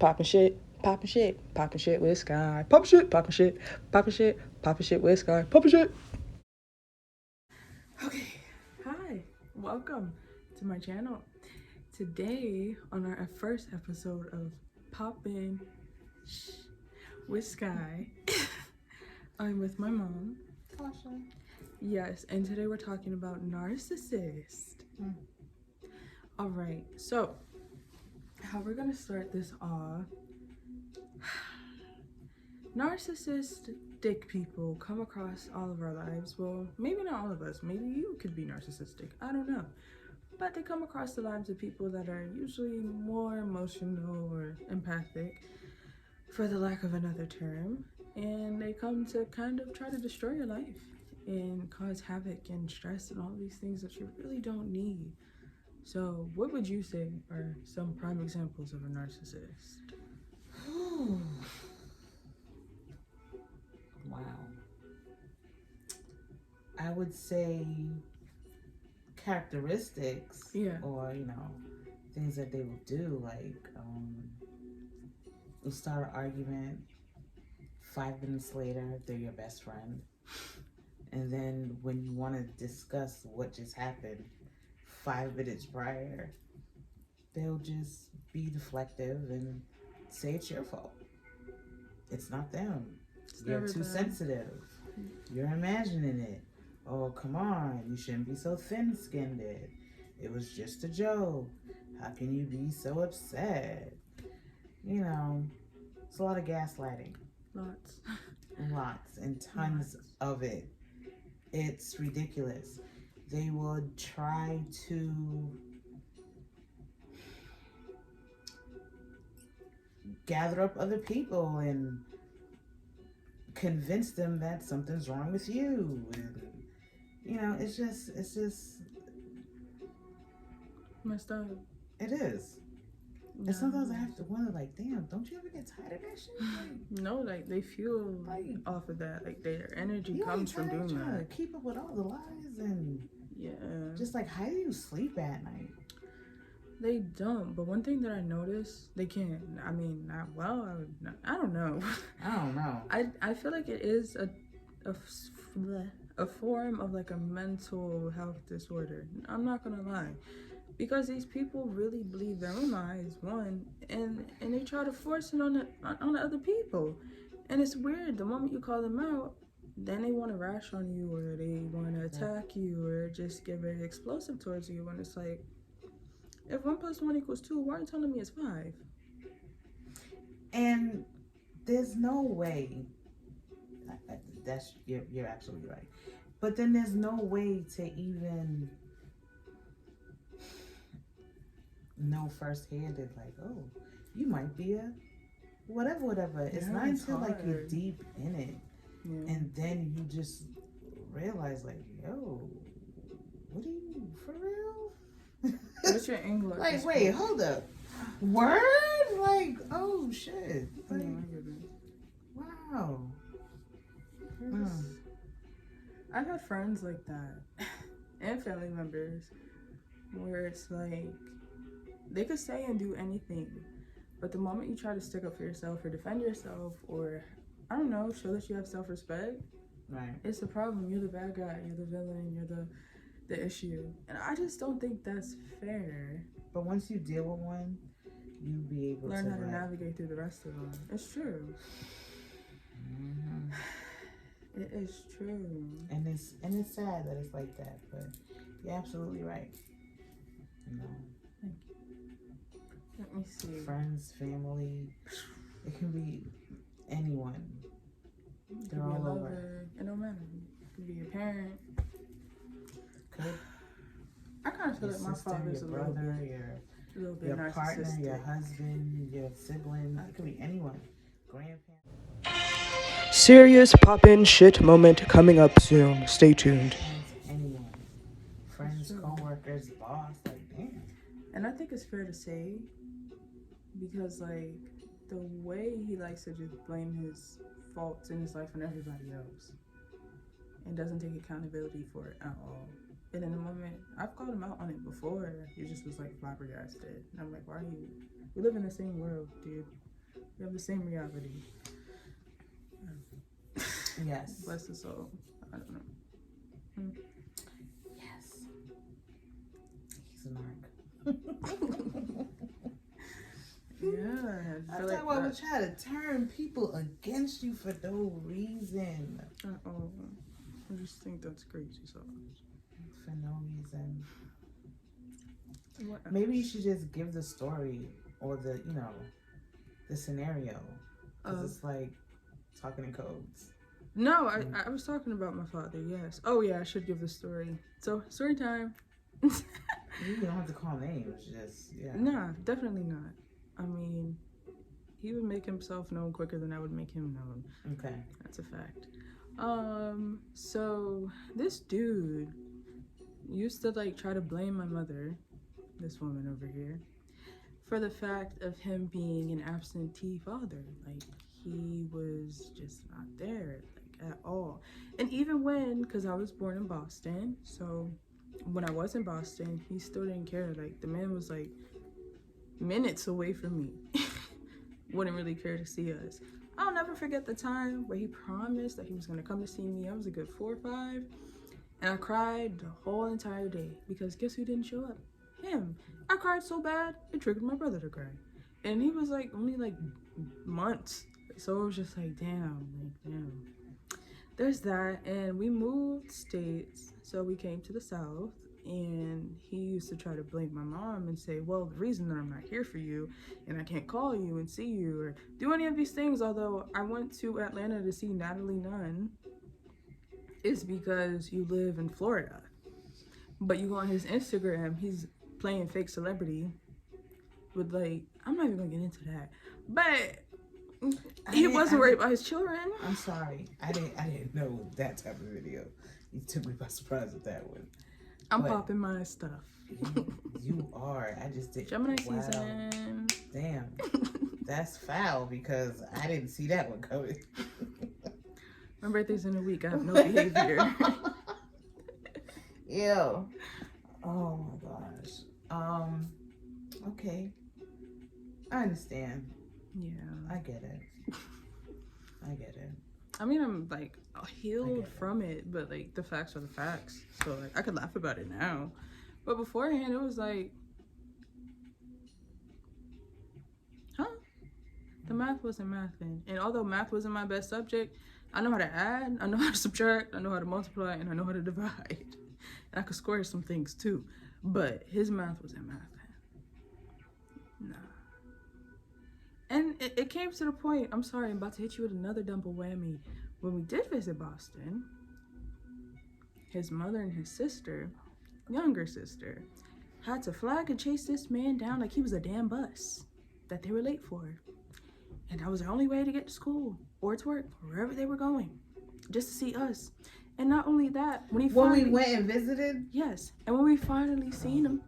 Poppin' shit, poppin' shit, poppin' shit with Skyy. Poppin' shit, poppin' shit, poppin' shit, poppin' shit with Skyy. Poppin' shit. Okay, hi, welcome to my channel. Today, on our first episode of Popin' with Skyy, I'm with my mom. Awesome. Yes, and today we're talking about narcissist. All right, so how we're gonna start this off. Narcissistic people come across all of our lives. Well, maybe not all of us. Maybe you could be narcissistic. I don't know. But they come across the lives of people that are usually more emotional or empathic, for the lack of another term. And they come to kind of try to destroy your life and cause havoc and stress and all these things that you really don't need. So, what would you say are some prime examples of a narcissist? Wow. I would say characteristics, Yeah. or things that they will do, like you'll start an argument. 5 minutes later, they're your best friend, and then when you want to discuss what just happened 5 minutes prior, they'll just be deflective and say it's your fault. It's not them. You're too sensitive. You're imagining it. Oh, come on. You shouldn't be so thin-skinned. It was just a joke. How can you be so upset? It's a lot of gaslighting. Lots and tons of it. It's ridiculous. They would try to gather up other people and convince them that something's wrong with you. And it's just messed up. It is. And sometimes I have to wonder, like, damn, don't you ever get tired of that shit? No, like they fuel off of that. Like their energy comes from doing that. Keep up with all the lies and just like, how do you sleep at night? They don't. But one thing that I noticed, they can. I mean, not well. I don't know. I don't know. I feel like it is a form of like a mental health disorder. I'm not gonna lie. Because these people really believe their own lies, one, and they try to force it on the other people. And it's weird. The moment you call them out, then they want to rash on you, or they want to attack you, or just get very explosive towards you. And it's like, if 1 + 1 = 2, why are you telling me it's 5? And there's no way. You're absolutely right. But then there's no way to even know firsthand that, like, oh, you might be a whatever. It's not until like you're deep in it, and then you just realize, like, yo, what are you, for real? What's your English? Like, wait, hold up, word? Like, oh shit, like, wow. I've had friends like that and family members where it's like they could say and do anything, but the moment you try to stick up for yourself or defend yourself, or I don't know, show that you have self-respect, right, it's a problem. You're the bad guy, you're the villain, you're the issue. And I just don't think that's fair. But once you deal with one, you'll be able learn to how to navigate through the rest of them. It's true. It is true. And it's sad that it's like that, but you're absolutely right. Thank you. Let me see. Friends, family, it can be anyone. They're all over. It don't matter. It could be your parent. Could. I kind of feel like my father's your brother, your partner, your husband, your sibling. It could be anyone. Grandparents. Serious Popin' shit moment coming up soon. Stay tuned. Anyone. Friends, co-workers, boss, like, damn. And I think it's fair to say, because like the way he likes to just blame his faults in his life on everybody else and doesn't take accountability for it at all. And in the moment, I've called him out on it before. He just was like flabbergasted. And I'm like, why are you? We live in the same world, dude. We have the same reality. Yes. Bless his soul. I don't know. Yes. He's a narc. Yeah. I feel like would try to turn people against you for no reason. I just think that's crazy sauce. For no reason. What Maybe you should just give the story or the, you know, the scenario. Because it's like talking in codes. No, I was talking about my father, yes. Oh, yeah, I should give the story. So, story time. You don't have to call names, just, yeah. Nah, definitely not. I mean, he would make himself known quicker than I would make him known. Okay. That's a fact. So this dude used to like try to blame my mother, this woman over here, for the fact of him being an absentee father. Like, he was just not there, like, at all. And even when, because I was born in Boston, so when I was in Boston, he still didn't care. Like, the man was like minutes away from me. Wouldn't really care to see us. I'll never forget the time where he promised that he was gonna come to see me. I was a good 4 or 5, and I cried the whole entire day because guess who didn't show up? Him. I cried so bad it triggered my brother to cry, and he was like only like months. So it was just like damn. There's that, and we moved states, so we came to the South. And he used to try to blame my mom and say, well, the reason that I'm not here for you and I can't call you and see you or do any of these things, although I went to Atlanta to see Natalie Nunn, is because you live in Florida. But you go on his Instagram, he's playing fake celebrity with like, I'm not even gonna get into that. But he wasn't worried about his children. I'm sorry. I didn't know that type of video. You took me by surprise with that one. I'm popping my stuff. You are. I just did. Gemini season. Damn. That's foul because I didn't see that one coming. My birthday's in a week. I have no behavior. Ew. Oh my gosh. Okay. I understand. Yeah. I get it. I mean, I'm like healed from it, but like the facts are the facts. So like I could laugh about it now, but beforehand it was like, huh? The math wasn't mathing, and although math wasn't my best subject, I know how to add, I know how to subtract, I know how to multiply, and I know how to divide, and I could square some things too. But his math wasn't mathing. Nah. And it came to the point, I'm sorry, I'm about to hit you with another double whammy. When we did visit Boston, his mother and his sister, younger sister, had to flag and chase this man down like he was a damn bus that they were late for. And that was their only way to get to school or to work, or wherever they were going, just to see us. And not only that, when we went and visited? Yes. And when we finally seen him,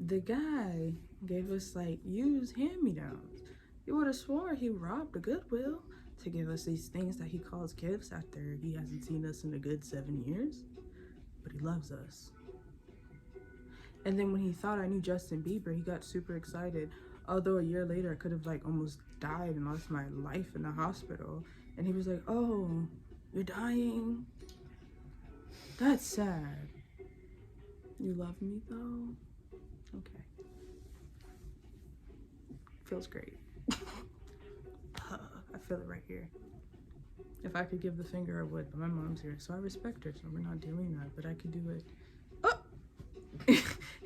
the guy gave us like used hand-me-downs. You would have swore he robbed a Goodwill to give us these things that he calls gifts after he hasn't seen us in a good 7 years. But he loves us. And then when he thought I knew Justin Bieber, he got super excited. Although a year later I could have like almost died and lost my life in the hospital. And he was like, oh, you're dying? That's sad. You love me though? Okay. Feels great. I feel it right here. If I could give the finger, I would, but my mom's here, so I respect her, so we're not doing that, but I could do it. Oh!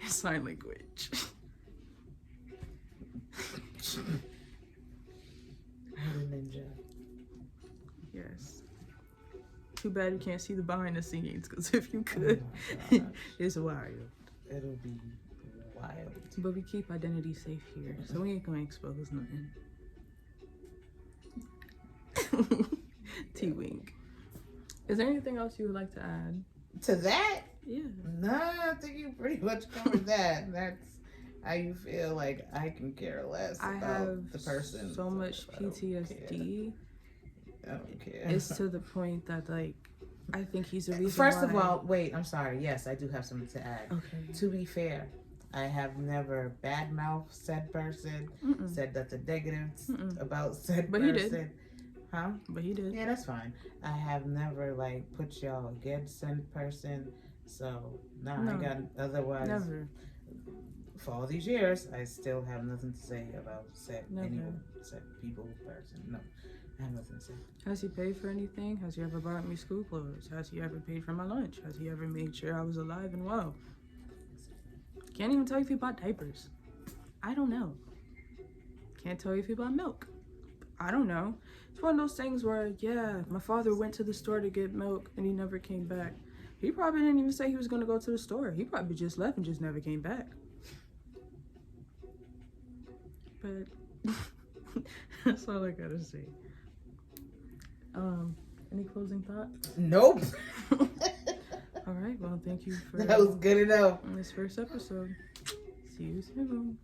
Sign language. Ninja. Yes. Too bad you can't see the behind the scenes, because if you could, it's wild. It'll be wild. But we keep identity safe here, so we ain't gonna expose nothing. T-Wink. Is there anything else you would like to add? To that? Yeah. No, I think you pretty much covered that. That's how you feel. Like, I can care less about the person. So much PTSD. I don't care. It's to the point that, like, I think he's a reason First of all, wait, I'm sorry. Yes, I do have something to add. Okay. To be fair, I have never badmouthed said person, said nothing negative about said But person. he did. Huh? But he did. Yeah, that's fine. I have never like put y'all against said person. So no, I got otherwise. Never. For all these years, I still have nothing to say about said Never. anyone, said people, person. No, I have nothing to say. Has he paid for anything? Has he ever bought me school clothes? Has he ever paid for my lunch? Has he ever made sure I was alive and well? Can't even tell you if he bought diapers. I don't know. Can't tell you if he bought milk. I don't know. It's one of those things where, yeah, my father went to the store to get milk and he never came back. He probably didn't even say he was going to go to the store. He probably just left and just never came back. But that's all I gotta say. Any closing thoughts? Nope. All right, well, thank you for That was good enough. this first episode. See you soon.